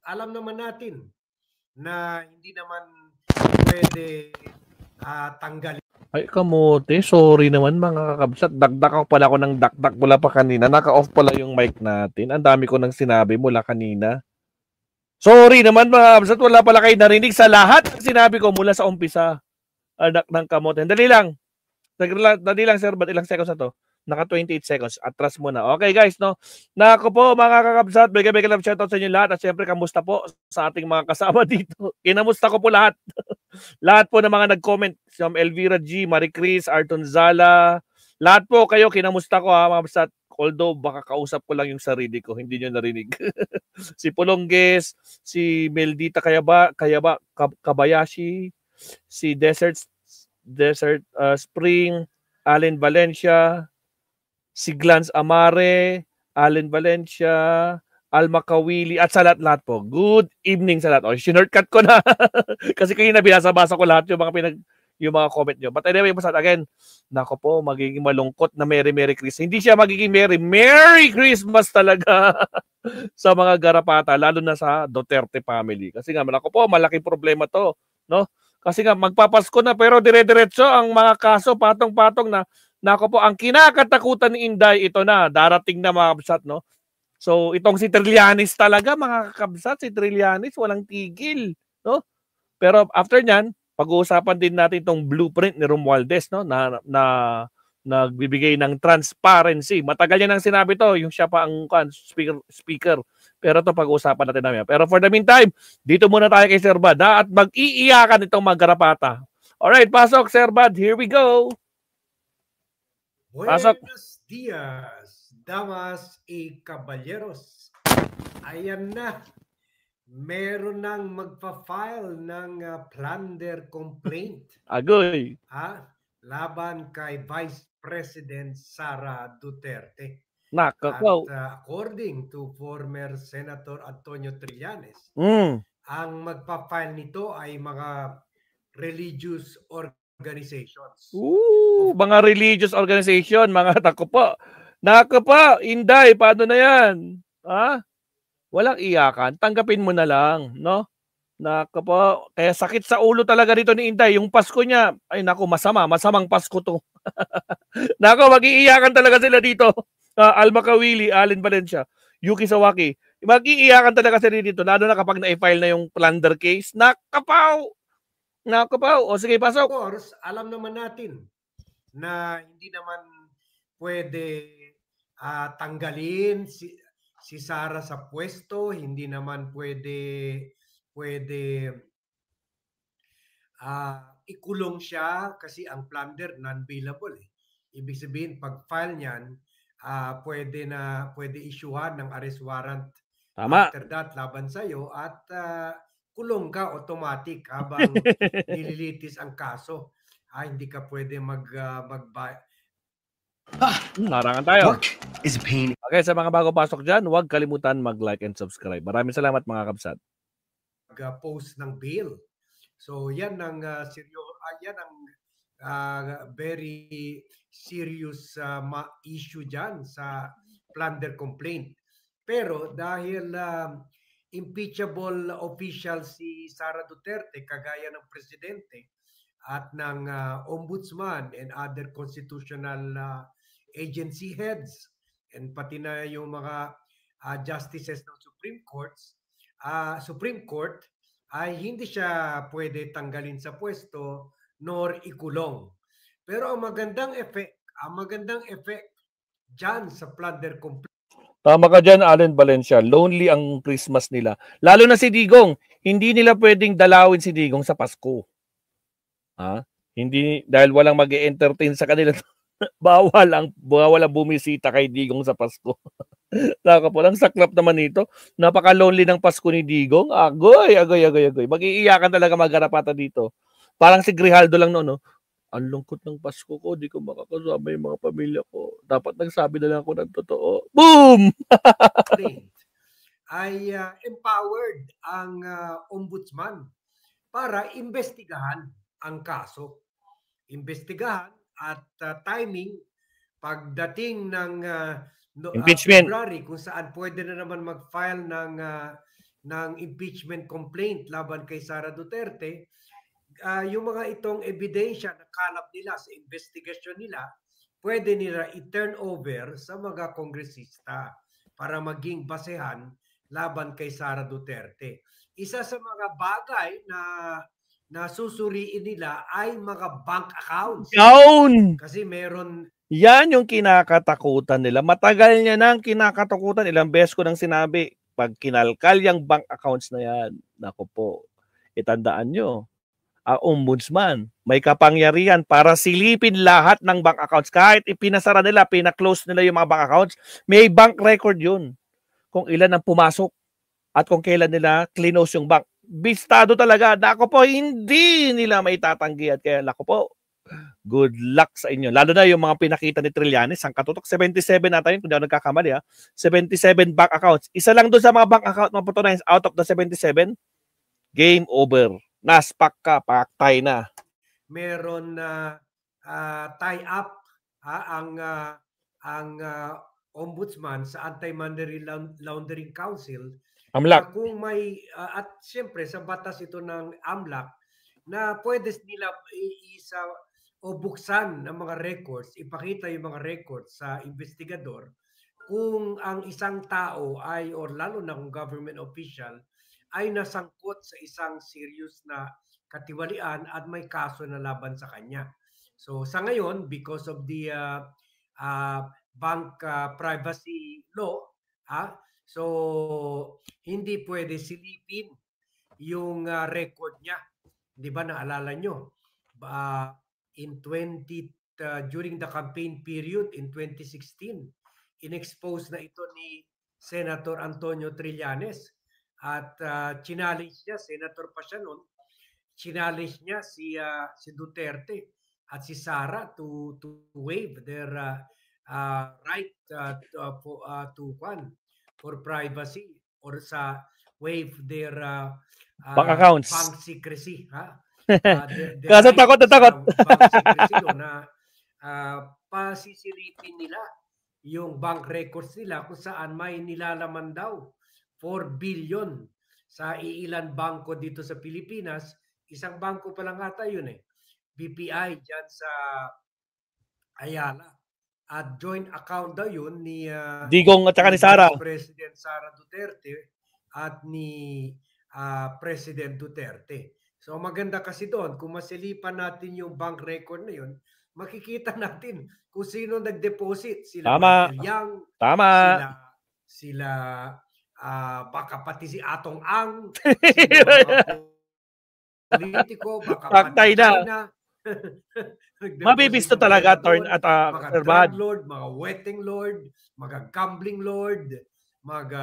alam naman natin na hindi naman pwede tanggalin. Ay, kamote. Sorry naman mga kakabsat. Dagdag ako pala ako ng dakdak mula pa kanina. Naka-off pala yung mic natin. Ang dami ko nang sinabi mula kanina. Sorry naman mga kakabsat. Wala pala kayo narinig sa lahat ng sinabi ko mula sa umpisa. Anak ng kamote. Dali lang. Dali lang, sir. Ba't ilang seconds na to? Naka 28 seconds. Atras muna. Okay, guys, no? Nako po, mga kakabsat. Bigay love shoutout sa inyo lahat. At syempre, kamusta po sa ating mga kasama dito? Kinamusta ko po lahat. Lahat po ng mga nag-comment. Si Elvira G, Marie Chris, Arton Zala. Lahat po kayo, kinamusta ko ha, mga kabsat. Although, baka kausap ko lang yung sarili ko. Hindi nyo narinig. Si Pulongges, si Meldita Kabayashi, si Desert Spring, Allen Valencia, si Glance Amare, Allen Valencia, Alma Kawili, at sa lahat po. Good evening sa lahat. O, sinurtcut ko na. Kasi kayo na binasa-basa ko lahat yung mga comment nyo. But anyway, basta again, nako po, magiging malungkot na Merry Christmas. Hindi siya magiging Merry Christmas talaga sa mga garapata, lalo na sa Duterte family. Kasi nga, nako po, malaking problema to. No? Kasi nga, magpapasko na pero dire-diretso ang mga kaso, patong-patong na. Nako po, ang kinakatakutan ni Inday, ito na, darating na mga kabsat, no? So, itong si Trillanes talaga, mga kabsat, si Trillanes, walang tigil, no? Pero after nyan, pag-uusapan din natin itong blueprint ni Romualdez, no? Na nagbibigay ng transparency. Matagal yan ang sinabi to, yung siya pa ang speaker. Pero to pag-uusapan natin namin. Pero for the meantime, dito muna tayo kay Sir Bad, at mag-iiyakan itong mga garapata. Alright, pasok Sir Bad, here we go. Pasok. Buenos dias, damas y caballeros. Ayan na. Meron nang magpa-file ng plunder complaint. Agoy. Laban kay Vice President Sara Duterte. Nakakaw. At according to former Senator Antonio Trillanes, ang magpa-file nito ay mga religious organizations. Mga religious organization, mga tako po. Inday, paano na yan? Ha? Walang iyakan, tanggapin mo na lang, no? Nako po, kaya sakit sa ulo talaga dito ni Inday. Yung Pasko niya, ay nako, masamang Pasko to. Nako, mag-iiyakan talaga sila dito. Alma Kawili, Allen Valencia, Yuki Sawaki. Mag-iiyakan talaga sila dito, lalo na kapag na-file na yung plunder case. Nakapaw! O sige, pasok. Of course, alam naman natin na hindi naman pwede tanggalin si Sara sa pwesto, hindi naman pwede ikulong siya kasi ang plunder non-bailable. Ibig sabihin, pag file niyan, pwede isyuhan ng arrest warrant. Tama. After that, laban sa'yo at kulong ka automatic habang nililitis ang kaso. Hindi ka pwede larangan tayo. Work is a pain. Okay, sa mga bago pasok dyan, huwag kalimutan mag-like and subscribe. Maraming salamat mga kabsat. Post ng bail. So yan ang very serious issue dyan sa plunder complaint. Pero dahil impeachable official si Sara Duterte, kagaya ng presidente at ng ombudsman and other constitutional agency heads, and pati na yung mga justices ng Supreme Court, ay hindi siya pwede tanggalin sa pwesto nor ikulong. Pero ang magandang effect dyan sa plunder complaint. Tama ka dyan, Allen Valencia. Lonely ang Christmas nila. Lalo na si Digong. Hindi nila pwedeng dalawin si Digong sa Pasko. Hindi, dahil walang mag-entertain sa kanila. Bawal ang bumisita kay Digong sa Pasko. Nakapulang saklap naman nito. Napaka-lonely ng Pasko ni Digong. Agoy. Mag-iiyakan talaga mag-garapata dito. Parang si Grijaldo lang noon, no? Ang lungkot ng Pasko ko, di ko makakasama yung mga pamilya ko. Dapat nagsabi na lang ako ng totoo. Boom! Ay empowered ang ombudsman para imbestigahan ang kaso. Imbestigahan at timing pagdating ng impeachment, February, kung saan pwede na naman mag-file ng ng impeachment complaint laban kay Sara Duterte, yung mga itong ebidensya na kalap nila sa investigasyon nila, pwede nila i-turn over sa mga kongresista para maging basehan laban kay Sara Duterte. Isa sa mga bagay na susuriin nila ay mga bank accounts. Down! Kasi meron... Yan yung kinakatakutan nila. Matagal niya nang kinakatakutan. Ilang beses ko nang sinabi, pag kinalkal yung bank accounts na yan, naku po, itandaan nyo, ang ombudsman, may kapangyarihan para silipin lahat ng bank accounts. Kahit ipinasara nila, pinaklose nila yung mga bank accounts, may bank record yun. Kung ilan ang pumasok at kung kailan nila close yung bank. Bistado talaga. Naku po, hindi nila maitatanggi. At kaya, naku po, good luck sa inyo. Lalo na yung mga pinakita ni Trillanes, ang katutok, 77 nata yun, kung di ako nagkakamali, 77 bank accounts. Isa lang doon sa mga bank account mga patunayan, out of the 77, game over. Naspak ka, paktay na. Meron na tie-up ang ombudsman sa Anti-Money Laundering Council. AMLAC. Kung may, at siyempre sa batas ito ng AMLAC, na pwede nila isa o buksan ng mga records, ipakita yung mga records sa investigador kung ang isang tao ay, or lalo na kung government official, ay nasangkot sa isang serious na katiwalian at may kaso na laban sa kanya. So sa ngayon, because of the bank privacy law, so hindi pwede silipin yung record niya. Di ba naalala nyo? During the campaign period in 2016, in-expose na ito ni Senator Antonio Trillanes at challenge niya, Senator pa siya noon, challenge niya si Duterte at si Sara to waive their right for privacy or sa waive their bank accounts, bank secrecy, kasi takot na takot. Bank secrecy na pasisilipin nila yung bank records nila kung saan may nilalaman daw 4 billion sa iilan bangko dito sa Pilipinas. Isang bangko pa lang ata yun BPI dyan sa Ayala. At joint account daw yun ni Digong at saka ni Sara. Vice President Sara Duterte at ni President Duterte. So maganda kasi doon, kung masilipan natin yung bank record na yun, makikita natin kung sino nag-deposit. Sila Michael Yang, sila baka pati si Atong Ang, sino mga politiko, baka pati China. Mabibisto talaga mga drug lord, mga wetting lord, mga gambling lord, mga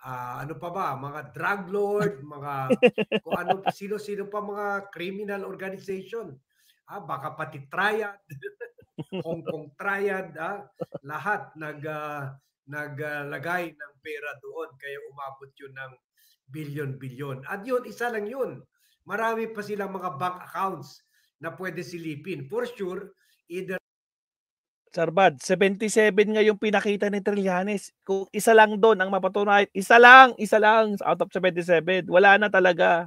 ano pa ba, mga drug lord, mga kung ano, sino-sino pa mga criminal organization. Baka pati Triad, Hong Kong Triad, lahat naglagay ng pera doon kaya umabot yun ng bilyon-bilyon. At yun, isa lang yun. Marami pa silang mga bank accounts na pwede silipin. For sure, either Sarbad, 77 nga yung pinakita ni Trillanes. Kung isa lang doon ang mapatunayan, isa lang out of 77. Wala na talaga.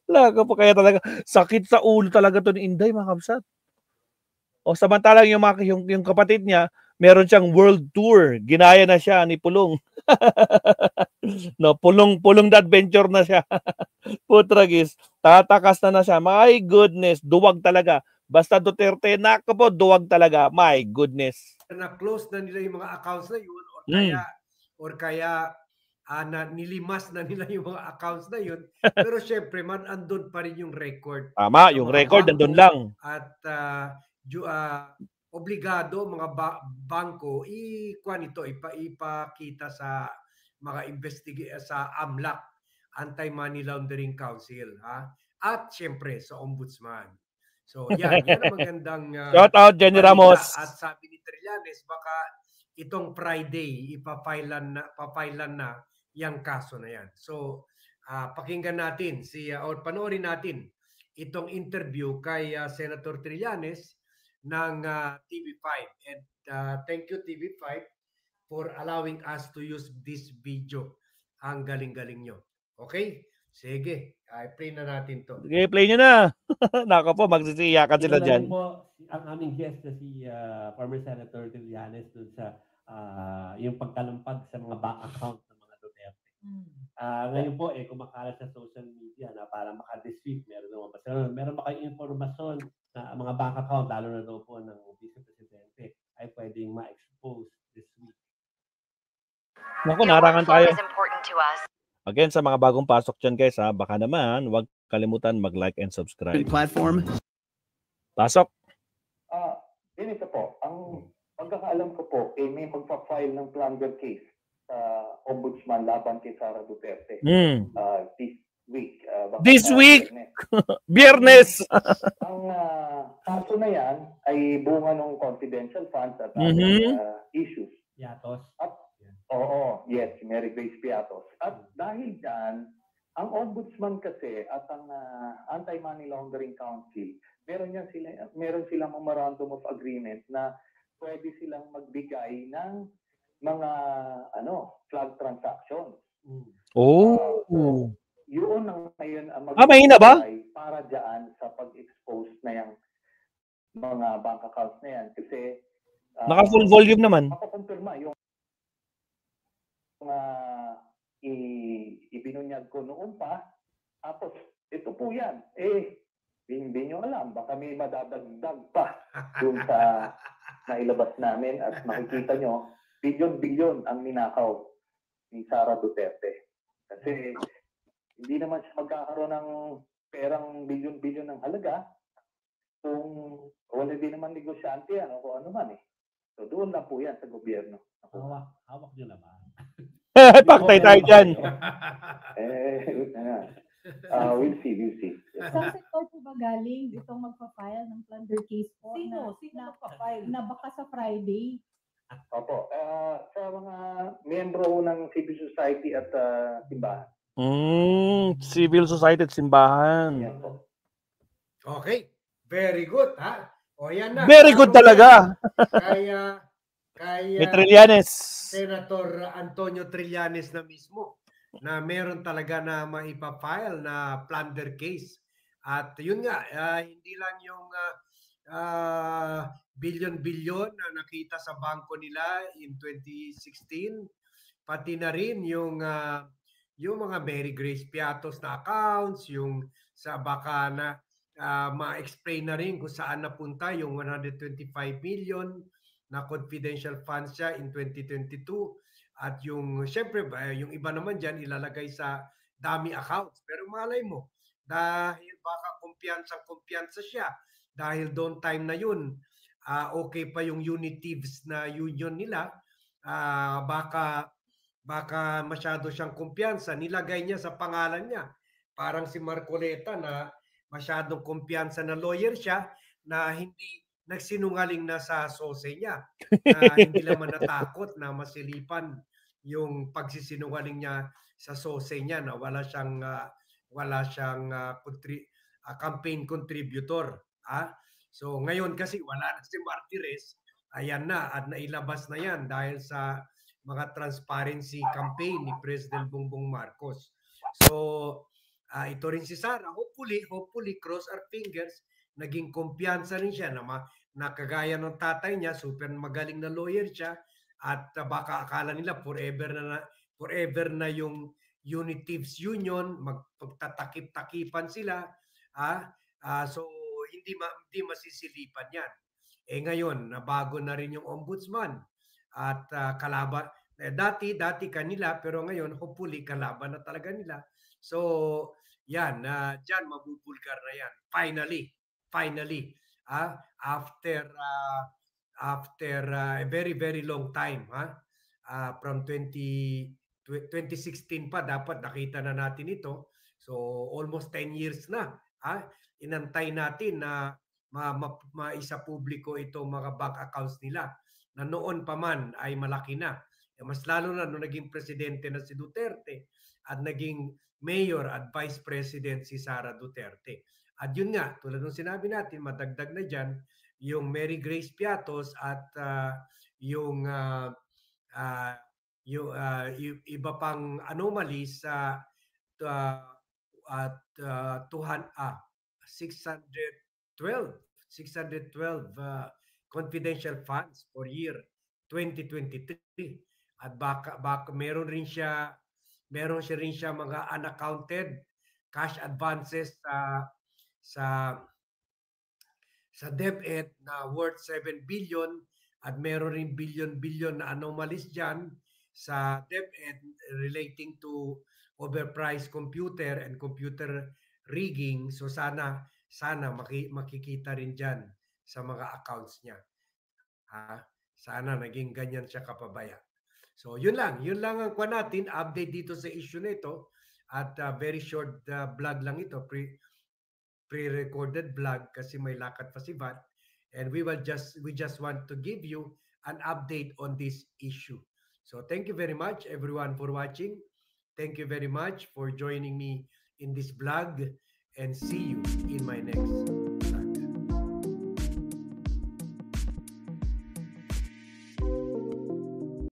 Laga po kaya talaga. Sakit sa ulo talaga to ni Inday, mga kabsat. O samantalang yung kapatid niya, meron siyang world tour. Ginaya na siya ni Pulong. No, Pulong the adventure na siya. Putragis, tatakas na siya. My goodness, duwag talaga. Basta Duterte, nako po, duwag talaga. My goodness. Na-close na nila yung mga accounts na yun or kaya na nilimas na nila yung mga accounts na yun. Pero syempre, andun pa rin yung record. Tama, yung record nandun lang. At obligado mga bangko ipakita sa mga sa AMLAC, Anti-Money Laundering Council, at syempre sa Ombudsman. So yan ang magandang shout out Jenny Ramos. At sabi ni Trillanes, baka itong Friday papailan na yung kaso na yan. So pakinggan natin or panoorin natin itong interview kay Senator Trillanes ng TV5. And thank you TV5 for allowing us to use this video. Ang galing-galing nyo. Okay? Sige, i-play na natin to. Sige, play nyo na. Nako po, magsisiyakan sila Ito na dyan. rin po ang aming guest na si former Senator Trillanes dun sa yung pagkalampag sa mga bank account ng mga Duterte. Ngayon po, kumakalat sa social media na para maka-this week, meron ba kayong informasyon na mga bank account, lalo na daw po ng Vice Presidente, ay pwedeng ma-expose this week? Naku, narangan tayo. Again, sa mga bagong pasok dyan guys, baka naman, huwag kalimutan mag-like and subscribe. Platform. Pasok. Ganito po, ang pagkakaalam ko po, may magpa-file ng plunder case sa Ombudsman laban kay Sara Duterte this week. This week? Biyernes! Ang kaso na yan ay bunga ng confidential funds at issues. Piatos. Yes, Mary Grace Piatos. At dahil dyan, ang Ombudsman kasi at ang Anti-Money Laundering Council, meron silang memorandum of agreement na pwede silang magbigay ng mga flag transactions. Yun ang ngayon ang mahina ba? Para dyan sa pag-expose na yung mga bank accounts na yan. Kasi naka-full volume naman. mapakonfirma yung ibinunyag ko noon pa. Tapos, ito po yan. Hindi nyo alam. Baka may madadagdag pa dun sa nailabas namin at makikita nyo, bilyon-bilyon ang ninakaw ni Sara Duterte. Kasi hindi naman siya magkakaroon ng perang bilyon-bilyon ng halaga kung wala din naman negosyante yan o kung ano man eh. So doon lang po yan sa gobyerno. Hawak nyo naman. Paktay tayo dyan. We'll see. Sa sector po ba galing itong magpa-file ng plunder case po? Sino magpa-file? Na baka sa Friday. Opo. Sa mga miyembro ng civil society at simbahan. Civil society at simbahan. Yan po. Okay. Very good, ha? O yan na. Very good talaga. Kaya Ni Trillanes. Senator Antonio Trillanes na mismo na meron talaga na maipafile na plunder case. At yun nga, hindi lang yung bilyon-bilyon na nakita sa bangko nila in 2016, pati na rin yung mga Mary Grace Piatos na accounts, yung sa baka na ma-explain na rin kung saan napunta yung 125 million na confidential funds siya in 2022. At yung, syempre, yung iba naman dyan ilalagay sa dummy accounts. Pero malay mo, dahil baka kumpiyansa siya, dahil doon time na yun, okay pa yung unitives na union nila, baka masyado siyang kumpiyansa, nilagay niya sa pangalan niya. Parang si Marcoleta na masyadong kumpiyansa na lawyer siya na hindi nagsinungaling na sa sose niya. Hindi naman natakot na masilipan yung pagsisinungaling niya sa sose niya na wala siyang campaign contributor. So ngayon kasi wala na si Martires, ayan na at nailabas na yan dahil sa mga transparency campaign ni President Bongbong Marcos. So ito rin si Sara, hopefully cross our fingers, naging kumpiyansa rin siya na kagaya ng tatay niya, super magaling na lawyer siya at baka akala nila forever na yung unitives union, magtatakip-takipan sila. So hindi masisilipan yan. Ngayon, nabago na rin yung ombudsman at kalaban. Dati kanila, pero ngayon hopefully kalaban na talaga nila. So yan, dyan mabubulgar na yan. Finally. After a very, very long time. From 2016 pa dapat nakita na natin ito. So almost 10 years na. Inantay natin na maisa publiko itong mga bank accounts nila na noon pa man ay malaki na. Mas lalo na nung naging presidente na si Duterte at naging mayor at vice president si Sara Duterte. At yun nga, tulad ng sinabi natin, madagdag na dyan yung Mary Grace Piatos at yung yung iba pang anomalies sa 612 confidential funds for year 2023. At baka meron rin siya mga unaccounted cash advances sa DepEd na worth 7 billion at meron rin billion na anomalies dyan sa DepEd relating to overpriced computer and computer rigging. So sana makikita rin dyan sa mga accounts niya. Sana naging ganyan siya kapabaya. So yun lang ang kuha natin, update dito sa issue na ito. At very short vlog lang ito, pre-recorded vlog kasi may lakad pa si VAT. And we just want to give you an update on this issue. So thank you very much everyone for watching. Thank you very much for joining me in this vlog, and see you in my next